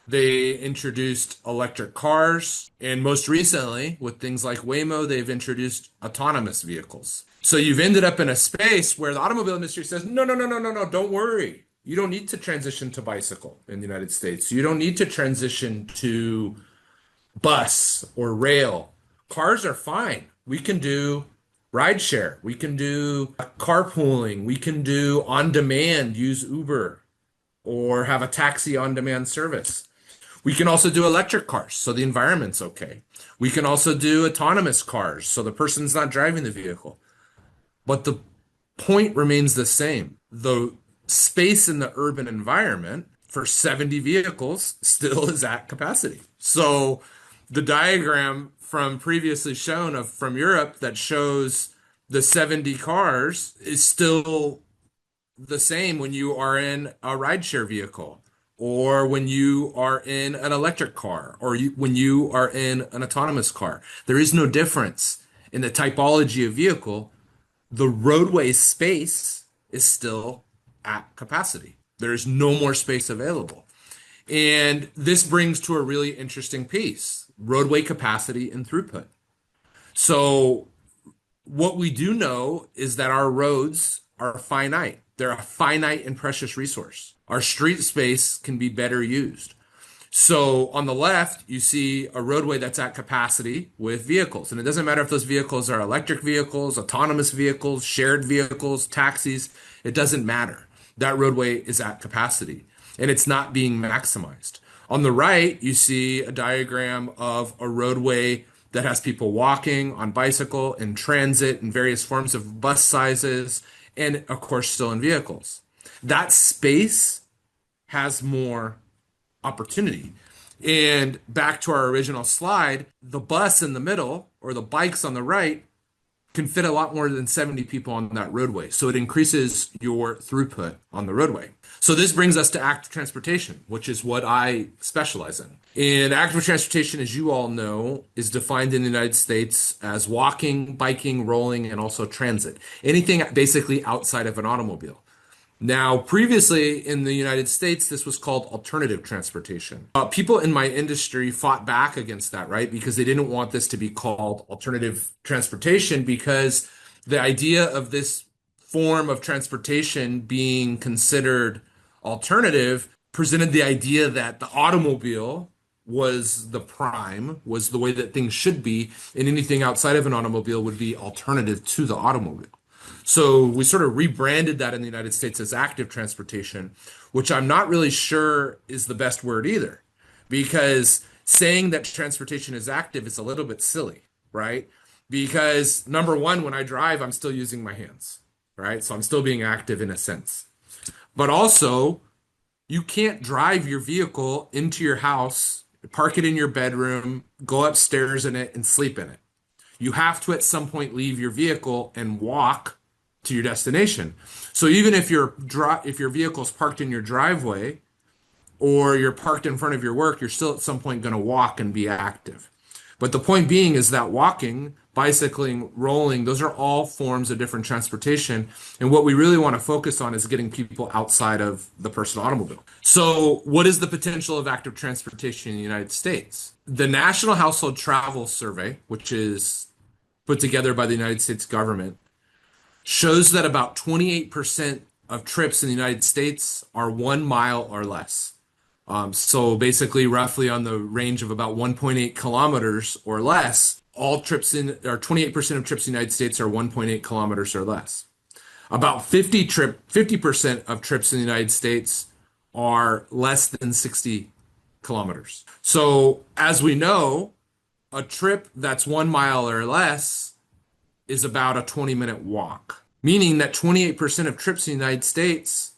They introduced electric cars, and most recently, with things like Waymo, they've introduced autonomous vehicles. So you've ended up in a space where the automobile industry says, no, no, no, no, no, no, don't worry. You don't need to transition to bicycle in the United States. You don't need to transition to bus or rail. Cars are fine. We can do rideshare. We can do carpooling. We can do on demand, use Uber or have a taxi on demand service. We can also do electric cars, so the environment's okay. We can also do autonomous cars, so the person's not driving the vehicle. But the point remains the same. The space in the urban environment for 70 vehicles still is at capacity. So the diagram from previously shown of from Europe that shows the 70 cars is still the same when you are in a rideshare vehicle or when you are in an electric car or when you are in an autonomous car. There is no difference in the typology of vehicle. The roadway space is still at capacity. There is no more space available. And this brings to a really interesting piece, roadway capacity and throughput. So what we do know is that our roads are finite. They're a finite and precious resource. Our street space can be better used. So on the left, you see a roadway that's at capacity with vehicles. And it doesn't matter if those vehicles are electric vehicles, autonomous vehicles, shared vehicles, taxis. It doesn't matter. That roadway is at capacity and it's not being maximized. On the right, you see a diagram of a roadway that has people walking on bicycle, in transit, in various forms of bus sizes, and of course, still in vehicles. That space has more opportunity. And back to our original slide, the bus in the middle or the bikes on the right can fit a lot more than 70 people on that roadway. So it increases your throughput on the roadway. So this brings us to active transportation, which is what I specialize in. And active transportation, as you all know, is defined in the United States as walking, biking, rolling, and also transit. Anything basically outside of an automobile. Now, previously in the United States, this was called alternative transportation. People in my industry fought back against that, right? Because they didn't want this to be called alternative transportation because the idea of this form of transportation being considered alternative presented the idea that the automobile was the prime, was the way that things should be, and anything outside of an automobile would be alternative to the automobile. So we sort of rebranded that in the United States as active transportation, which I'm not really sure is the best word either, because saying that transportation is active is a little bit silly, right? Because number one, when I drive, I'm still using my hands, right? So I'm still being active in a sense. But also, you can't drive your vehicle into your house, park it in your bedroom, go upstairs in it, and sleep in it. You have to at some point leave your vehicle and walk to your destination. So even if your vehicle's parked in your driveway or you're parked in front of your work, you're still at some point going to walk and be active. But the point being is that walking, bicycling, rolling, those are all forms of different transportation. And what we really want to focus on is getting people outside of the personal automobile. So, what is the potential of active transportation in the United States? The National Household Travel Survey, which is put together by the United States government, shows that about 28% of trips in the United States are 1 mile or less. So basically, roughly on the range of about 1.8 kilometers or less, all trips in, or 28% of trips in the United States are 1.8 kilometers or less. About 50% of trips in the United States are less than 60 kilometers. So as we know, a trip that's 1 mile or less is about a 20-minute walk, meaning that 28% of trips in the United States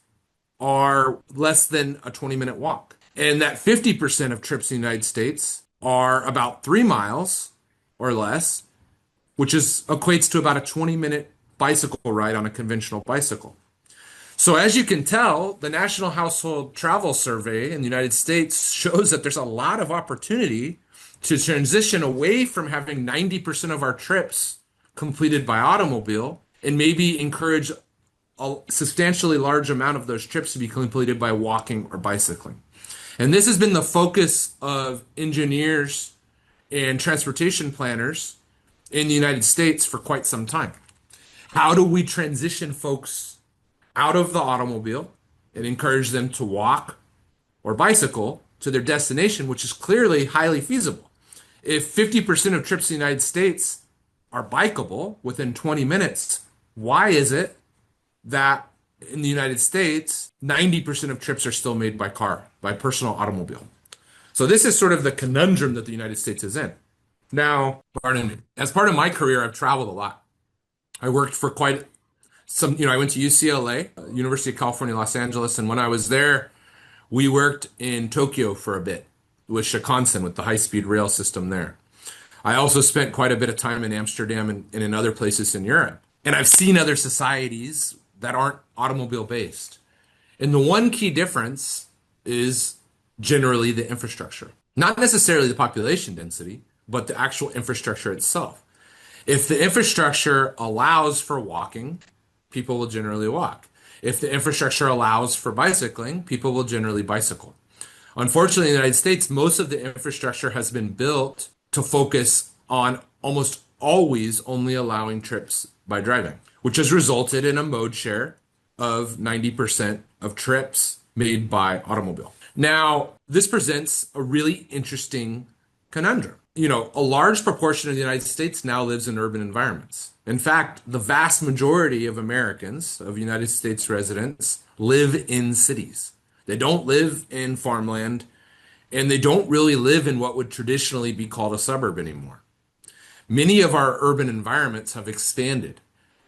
are less than a 20-minute walk. And that 50% of trips in the United States are about 3 miles or less, which equates to about a 20-minute bicycle ride on a conventional bicycle. So as you can tell, the National Household Travel Survey in the United States shows that there's a lot of opportunity to transition away from having 90% of our trips completed by automobile and maybe encourage a substantially large amount of those trips to be completed by walking or bicycling. And this has been the focus of engineers and transportation planners in the United States for quite some time. How do we transition folks out of the automobile and encourage them to walk or bicycle to their destination, which is clearly highly feasible? If 50% of trips in the United States are bikeable within 20 minutes, why is it that in the United States, 90% of trips are still made by car, by personal automobile? So this is sort of the conundrum that the United States is in. Now, pardon me, as part of my career, I've traveled a lot. I worked for quite some, I went to UCLA, University of California, Los Angeles, and when I was there, we worked in Tokyo for a bit with Shinkansen, with the high-speed rail system there. I also spent quite a bit of time in Amsterdam and in other places in Europe. And I've seen other societies that aren't automobile based. And the one key difference is generally the infrastructure. Not necessarily the population density, but the actual infrastructure itself. If the infrastructure allows for walking, people will generally walk. If the infrastructure allows for bicycling, people will generally bicycle. Unfortunately, in the United States, most of the infrastructure has been built to focus on almost always only allowing trips by driving, which has resulted in a mode share of 90% of trips made by automobile. Now, this presents a really interesting conundrum. A large proportion of the United States now lives in urban environments. In fact, the vast majority of Americans, of United States residents, live in cities. They don't live in farmland, and they don't really live in what would traditionally be called a suburb anymore. Many of our urban environments have expanded,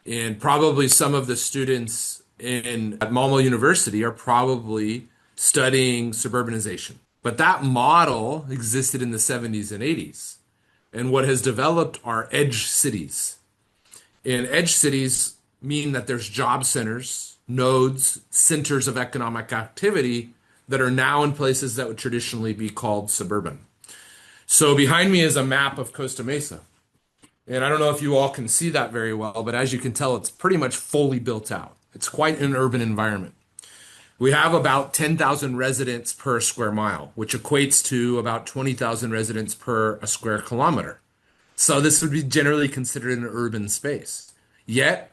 and probably some of the students at Malmö University are probably studying suburbanization. But that model existed in the 70s and 80s. And what has developed are edge cities. And edge cities mean that there's job centers, nodes, centers of economic activity that are now in places that would traditionally be called suburban. So behind me is a map of Costa Mesa. And I don't know if you all can see that very well, but as you can tell, it's pretty much fully built out. It's quite an urban environment. We have about 10,000 residents per square mile, which equates to about 20,000 residents per a square kilometer. So this would be generally considered an urban space. Yet,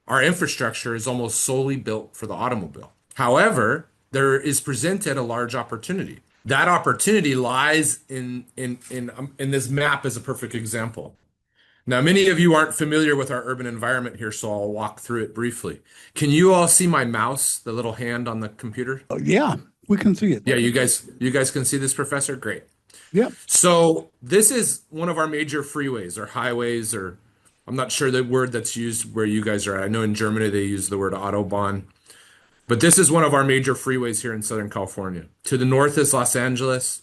our infrastructure is almost solely built for the automobile. However, there is presented a large opportunity. That opportunity lies in this map as a perfect example. Now, many of you aren't familiar with our urban environment here, so I'll walk through it briefly. Can you all see my mouse, the little hand on the computer? Oh, yeah, we can see it. Yeah, you guys can see this, Professor? Great. Yeah. So this is one of our major freeways or highways, or I'm not sure the word that's used where you guys are at. I know in Germany they use the word Autobahn. But this is one of our major freeways here in Southern California. To the north is Los Angeles.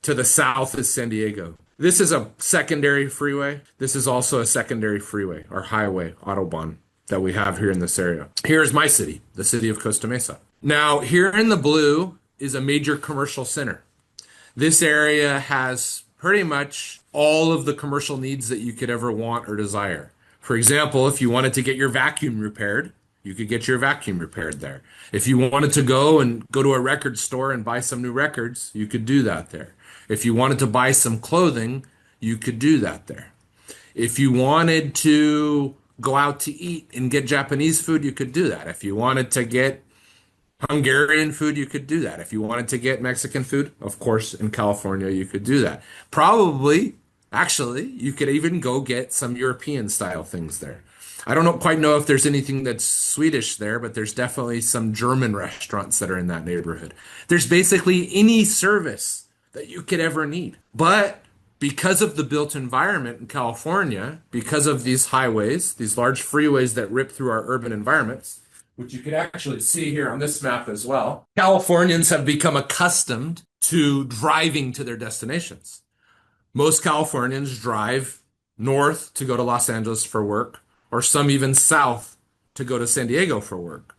To the south is San Diego. This is a secondary freeway. This is also a secondary freeway or highway, Autobahn, that we have here in this area. Here is my city, the city of Costa Mesa. Now, here in the blue is a major commercial center. This area has pretty much all of the commercial needs that you could ever want or desire. For example, if you wanted to get your vacuum repaired, you could get your vacuum repaired there. If you wanted to go to a record store and buy some new records, you could do that there. If you wanted to buy some clothing, you could do that there. If you wanted to go out to eat and get Japanese food, you could do that. If you wanted to get Hungarian food, you could do that. If you wanted to get Mexican food, of course, in California, you could do that. Probably, actually, you could even go get some European style things there. I don't quite know if there's anything that's Swedish there, but there's definitely some German restaurants that are in that neighborhood. There's basically any service that you could ever need. But because of the built environment in California, because of these highways, these large freeways that rip through our urban environments, which you can actually see here on this map as well, Californians have become accustomed to driving to their destinations. Most Californians drive north to go to Los Angeles for work, or some even south to go to San Diego for work.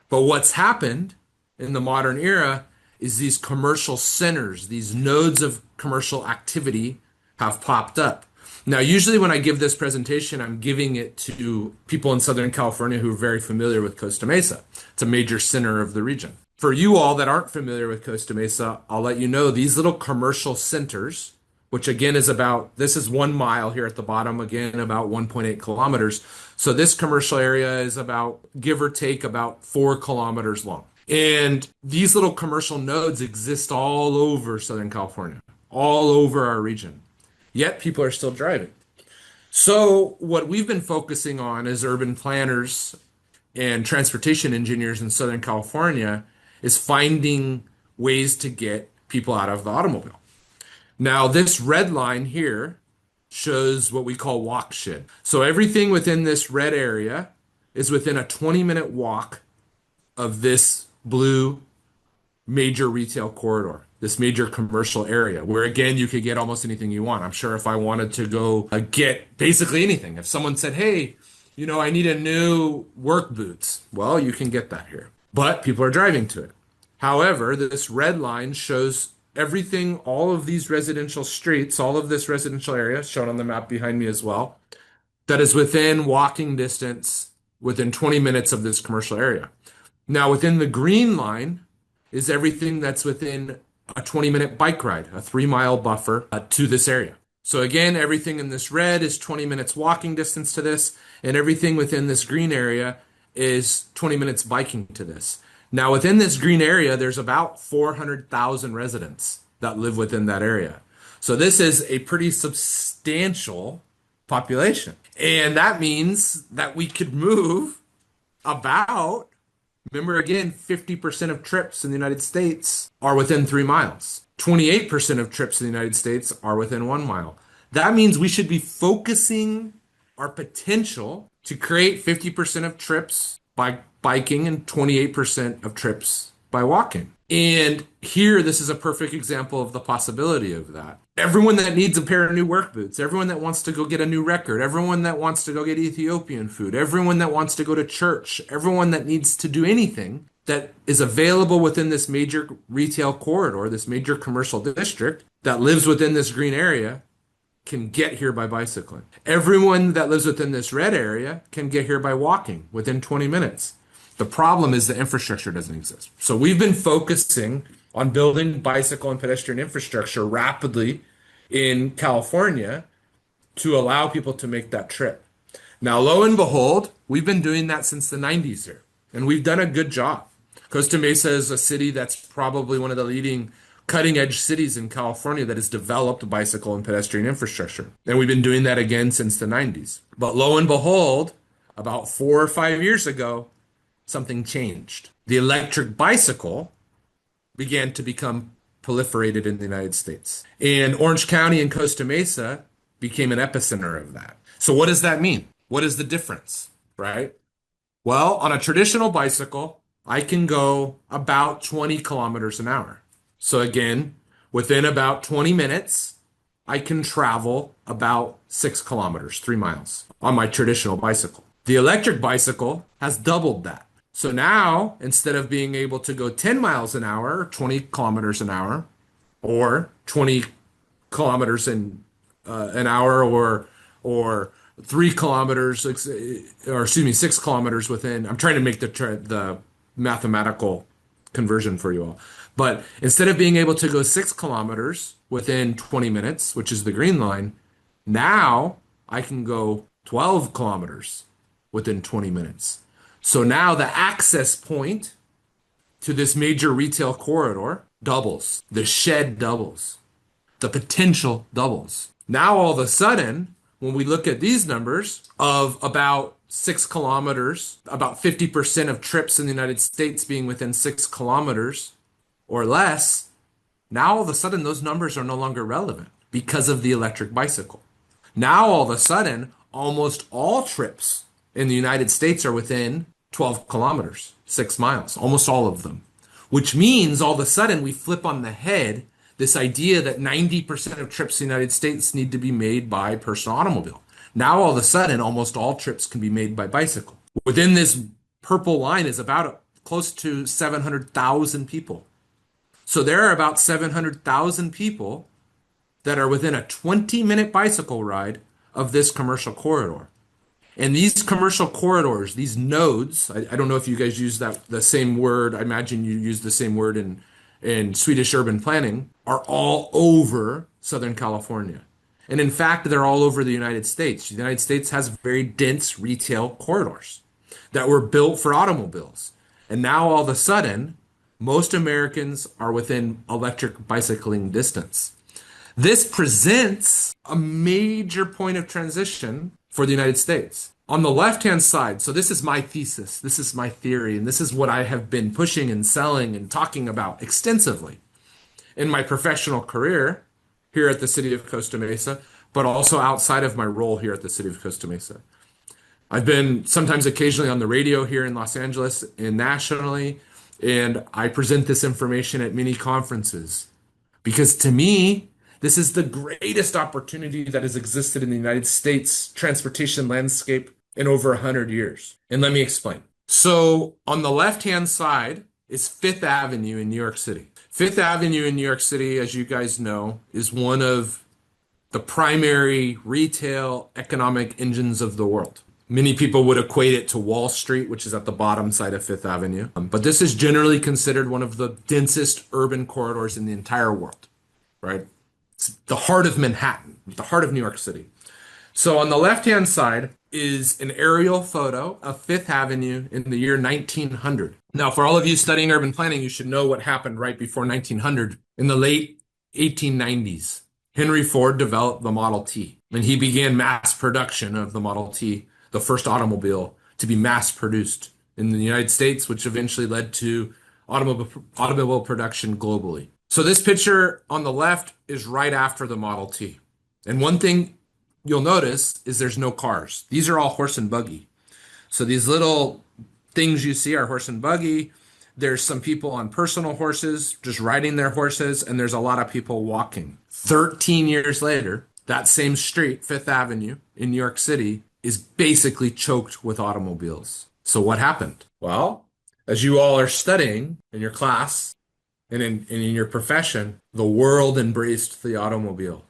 But what's happened in the modern era is these commercial centers, these nodes of commercial activity have popped up. Now, usually when I give this presentation, I'm giving it to people in Southern California who are very familiar with Costa Mesa. It's a major center of the region. For you all that aren't familiar with Costa Mesa, I'll let you know these little commercial centers, which again is about, this is 1 mile here at the bottom, again, about 1.8 kilometers. So this commercial area is about, give or take, about 4 kilometers long. And these little commercial nodes exist all over Southern California, all over our region. Yet people are still driving. So what we've been focusing on as urban planners and transportation engineers in Southern California is finding ways to get people out of the automobile. Now, this red line here shows what we call walk shed. So everything within this red area is within a 20-minute walk of this blue major retail corridor, this major commercial area, where again, you could get almost anything you want. I'm sure if I wanted to go get basically anything, if someone said, hey, I need a new work boots, well, you can get that here. But people are driving to it. However, this red line shows everything, all of these residential streets, all of this residential area, shown on the map behind me as well, that is within walking distance within 20 minutes of this commercial area. Now, within the green line is everything that's within a 20-minute bike ride, a 3-mile buffer to this area. So again, everything in this red is 20 minutes walking distance to this, and everything within this green area is 20 minutes biking to this. Now, within this green area, there's about 400,000 residents that live within that area. So this is a pretty substantial population. And that means that we could move about, remember again, 50% of trips in the United States are within 3 miles. 28% of trips in the United States are within 1 mile. That means we should be focusing our potential to create 50% of trips by biking and 28% of trips by walking. And here, this is a perfect example of the possibility of that. Everyone that needs a pair of new work boots, everyone that wants to go get a new record, everyone that wants to go get Ethiopian food, everyone that wants to go to church, everyone that needs to do anything that is available within this major retail corridor, this major commercial district that lives within this green area can get here by bicycling. Everyone that lives within this red area can get here by walking within 20 minutes. The problem is the infrastructure doesn't exist. So we've been focusing on building bicycle and pedestrian infrastructure rapidly in California to allow people to make that trip. Now, lo and behold, we've been doing that since the 90s here, and we've done a good job. Costa Mesa is a city that's probably one of the leading cutting edge cities in California that has developed bicycle and pedestrian infrastructure. And we've been doing that again since the 90s. But lo and behold, about 4 or 5 years ago, something changed. The electric bicycle began to become proliferated in the United States. And Orange County and Costa Mesa became an epicenter of that. So what does that mean? What is the difference, right? Well, on a traditional bicycle, I can go about 20 kilometers an hour. So again, within about 20 minutes, I can travel about 6 kilometers, 3 miles on my traditional bicycle. The electric bicycle has doubled that. So now, instead of being able to go 10 miles an hour, 20 kilometers an hour, or 20 kilometers in an hour, or 3 kilometers, or excuse me, 6 kilometers within, I'm trying to make the mathematical conversion for you all. But instead of being able to go 6 kilometers within 20 minutes, which is the green line, now I can go 12 kilometers within 20 minutes. So now the access point to this major retail corridor doubles. The shed doubles. The potential doubles. Now all of a sudden, when we look at these numbers of about 6 kilometers, about 50% of trips in the United States being within 6 kilometers or less, now all of a sudden those numbers are no longer relevant because of the electric bicycle. Now all of a sudden, almost all trips in the United States are within 12 kilometers, 6 miles, almost all of them, which means all of a sudden we flip on the head this idea that 90% of trips in the United States need to be made by personal automobile. Now all of a sudden, almost all trips can be made by bicycle. Within this purple line is about close to 700,000 people. So there are about 700,000 people that are within a 20-minute bicycle ride of this commercial corridor. And these commercial corridors, these nodes, I don't know if you guys use the same word. I imagine you use the same word in Swedish urban planning, are all over Southern California. And in fact, they're all over the United States. The United States has very dense retail corridors that were built for automobiles. And now all of a sudden, most Americans are within electric bicycling distance. This presents a major point of transition for the United States. On the left-hand side, so this is my thesis, this is my theory, and this is what I have been pushing and selling and talking about extensively in my professional career here at the City of Costa Mesa, but also outside of my role here at the City of Costa Mesa. I've been sometimes occasionally on the radio here in Los Angeles and nationally, and I present this information at many conferences because to me, this is the greatest opportunity that has existed in the United States transportation landscape in over 100 years. And let me explain. So on the left-hand side is Fifth Avenue in New York City. Fifth Avenue in New York City, as you guys know, is one of the primary retail economic engines of the world. Many people would equate it to Wall Street, which is at the bottom side of Fifth Avenue. But this is generally considered one of the densest urban corridors in the entire world, right? It's the heart of Manhattan, the heart of New York City. So on the left-hand side is an aerial photo of Fifth Avenue in the year 1900. Now, for all of you studying urban planning, you should know what happened right before 1900. In the late 1890s, Henry Ford developed the Model T, and he began mass production of the Model T, the first automobile to be mass produced in the United States, which eventually led to automobile production globally. So this picture on the left is right after the Model T. And one thing you'll notice is there's no cars. These are all horse and buggy. So these little things you see are horse and buggy. There's some people on personal horses just riding their horses, and there's a lot of people walking. 13 years later, that same street, Fifth Avenue in New York City, is basically choked with automobiles. So what happened? Well, as you all are studying in your class and in your profession, the world embraced the automobile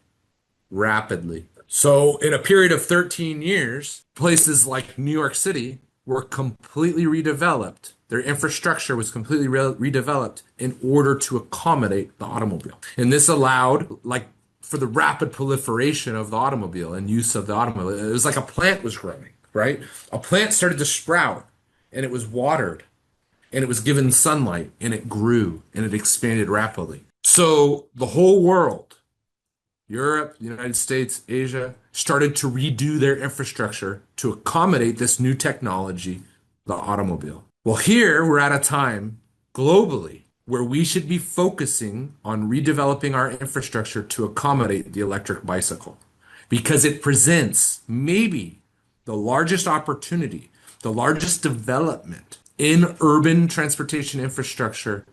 rapidly. So in a period of 13 years, places like New York City were completely redeveloped. Their infrastructure was completely redeveloped in order to accommodate the automobile. And this allowed, like, for the rapid proliferation of the automobile and use of the automobile. It was like a plant was growing, right? A plant started to sprout, and it was watered, and it was given sunlight, and it grew, and it expanded rapidly. So the whole world, Europe, the United States, Asia, started to redo their infrastructure to accommodate this new technology, the automobile. Well, here we're at a time globally where we should be focusing on redeveloping our infrastructure to accommodate the electric bicycle because it presents maybe the largest opportunity, the largest development in urban transportation infrastructure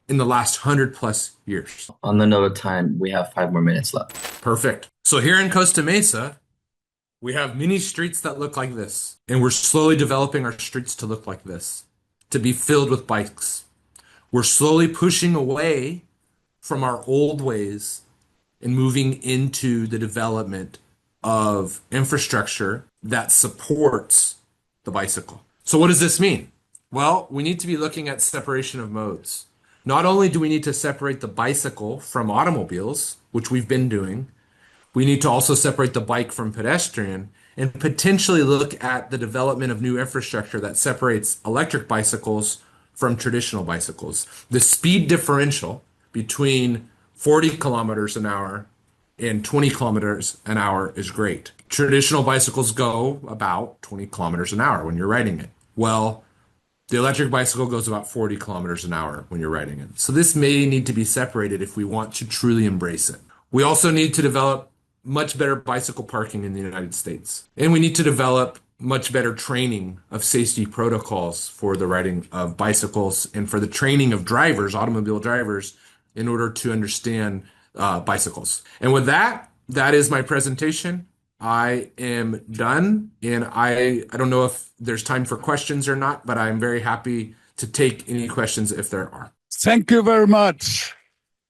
in the last 100+ years. On the note of time, we have 5 more minutes left. Perfect. So here in Costa Mesa, we have many streets that look like this, and we're slowly developing our streets to look like this, to be filled with bikes. We're slowly pushing away from our old ways and moving into the development of infrastructure that supports the bicycle. So what does this mean? Well, we need to be looking at separation of modes. Not only do we need to separate the bicycle from automobiles, which we've been doing, we need to also separate the bike from pedestrian and potentially look at the development of new infrastructure that separates electric bicycles from traditional bicycles. The speed differential between 40 kilometers an hour and 20 kilometers an hour is great. Traditional bicycles go about 20 kilometers an hour when you're riding it. Well, the electric bicycle goes about 40 kilometers an hour when you're riding it. So this may need to be separated if we want to truly embrace it. We also need to develop much better bicycle parking in the United States. And we need to develop much better training of safety protocols for the riding of bicycles and for the training of drivers, automobile drivers, in order to understand bicycles. And with that, that is my presentation. I am done, and I don't know if there's time for questions or not, but I'm very happy to take any questions if there are. Thank you very much.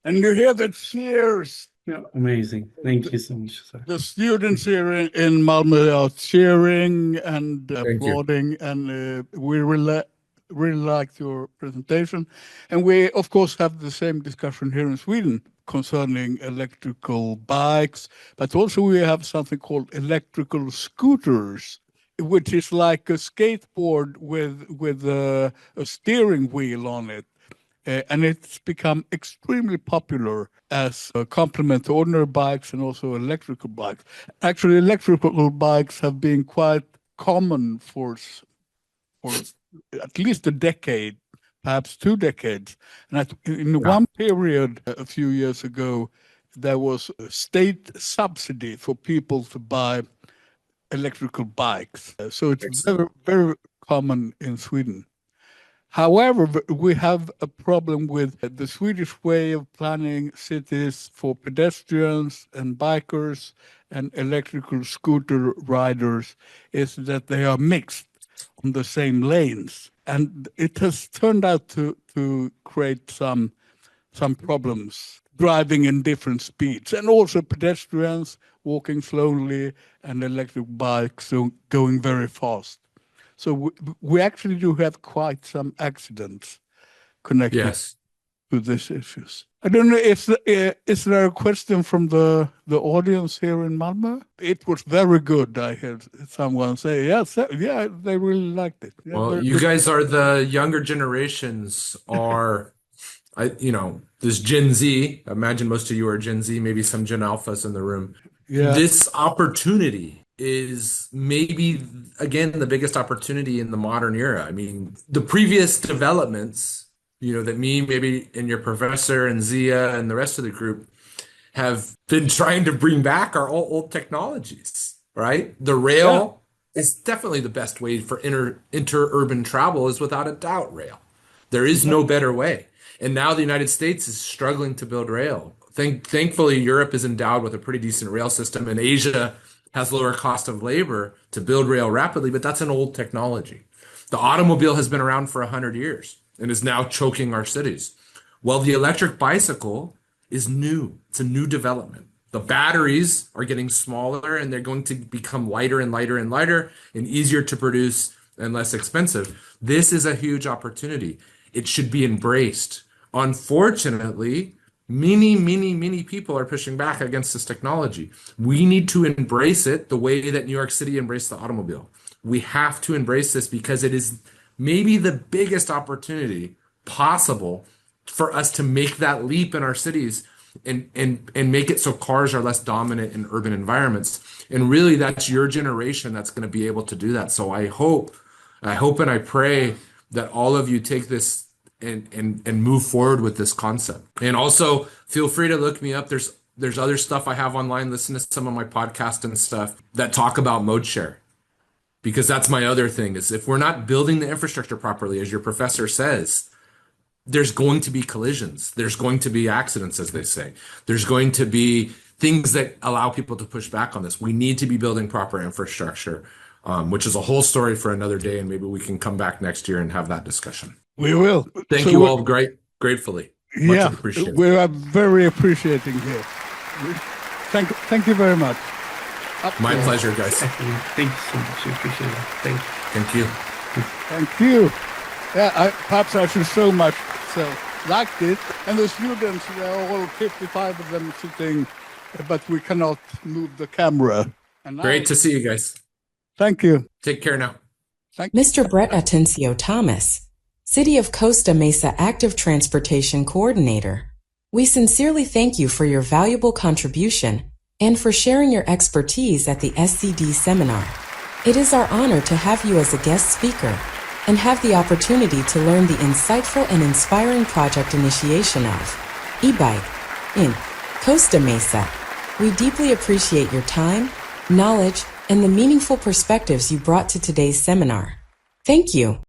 And you hear the cheers Yeah, amazing. Thank you so much, sir. The students here in Malmö are cheering and Thank you. applauding, and we really liked your presentation. And we, of course, have the same discussion here in Sweden concerning electrical bikes, but also we have something called electrical scooters, which is like a skateboard with a steering wheel on it. And it's become extremely popular as a complement to ordinary bikes and also electrical bikes. Actually, electrical bikes have been quite common for at least a decade, perhaps 2 decades. And in one period a few years ago, there was a state subsidy for people to buy electrical bikes. So it's very, very common in Sweden. However, we have a problem with the Swedish way of planning cities for pedestrians and bikers and electrical scooter riders is that they are mixed on the same lanes. And it has turned out to create some problems, driving in different speeds, and also pedestrians walking slowly and electric bikes going very fast. So we actually do have quite some accidents connected to these issues. I don't know if is there a question from the audience here in Malmö? It was very good. I heard someone say, yes, yeah, they really liked it. Yeah, Well, you guys are the younger generations are, this Gen Z. Imagine most of you are Gen Z, maybe some Gen Alphas in the room. Yeah. This opportunity is maybe, again, the biggest opportunity in the modern era. I mean, the previous developments, that me, maybe, and your professor and Zia and the rest of the group have been trying to bring back our old technologies, right? The rail is definitely the best way for interurban travel, is without a doubt rail. There is no better way. And now the United States is struggling to build rail. Thankfully, Europe is endowed with a pretty decent rail system, and Asia has lower cost of labor to build rail rapidly, but that's an old technology. The automobile has been around for 100 years and is now choking our cities. Well, the electric bicycle is new. It's a new development. The batteries are getting smaller, and they're going to become lighter and lighter and lighter and easier to produce and less expensive. This is a huge opportunity. It should be embraced. Unfortunately, many people are pushing back against this technology. We need to embrace it the way that New York City embraced the automobile. We have to embrace this because it is maybe the biggest opportunity possible for us to make that leap in our cities and make it so cars are less dominant in urban environments. And really, that's your generation that's going to be able to do that. So I hope and I pray that all of you take this and move forward with this concept. And also feel free to look me up. There's other stuff I have online. Listen to some of my podcasts and stuff that talk about mode share, because that's my other thing, is if we're not building the infrastructure properly, as your professor says, there's going to be collisions. There's going to be accidents, as they say. There's going to be things that allow people to push back on this. We need to be building proper infrastructure, which is a whole story for another day. And maybe we can come back next year and have that discussion. We will. Thank you all gratefully. Much appreciated. We are very appreciating here. Thank you very much. My pleasure, guys. Thank you so much. I appreciate it. Thank you. Thank you. Yeah, perhaps I should show myself like it. And the students, there are all 55 of them sitting, but we cannot move the camera. And Great to see you guys. Thank you. Take care now. Mr. Brett Atencio Thomas, City of Costa Mesa Active Transportation Coordinator. We sincerely thank you for your valuable contribution and for sharing your expertise at the SCD seminar. It is our honor to have you as a guest speaker and have the opportunity to learn the insightful and inspiring project initiation of e-bike in Costa Mesa. We deeply appreciate your time, knowledge, and the meaningful perspectives you brought to today's seminar. Thank you.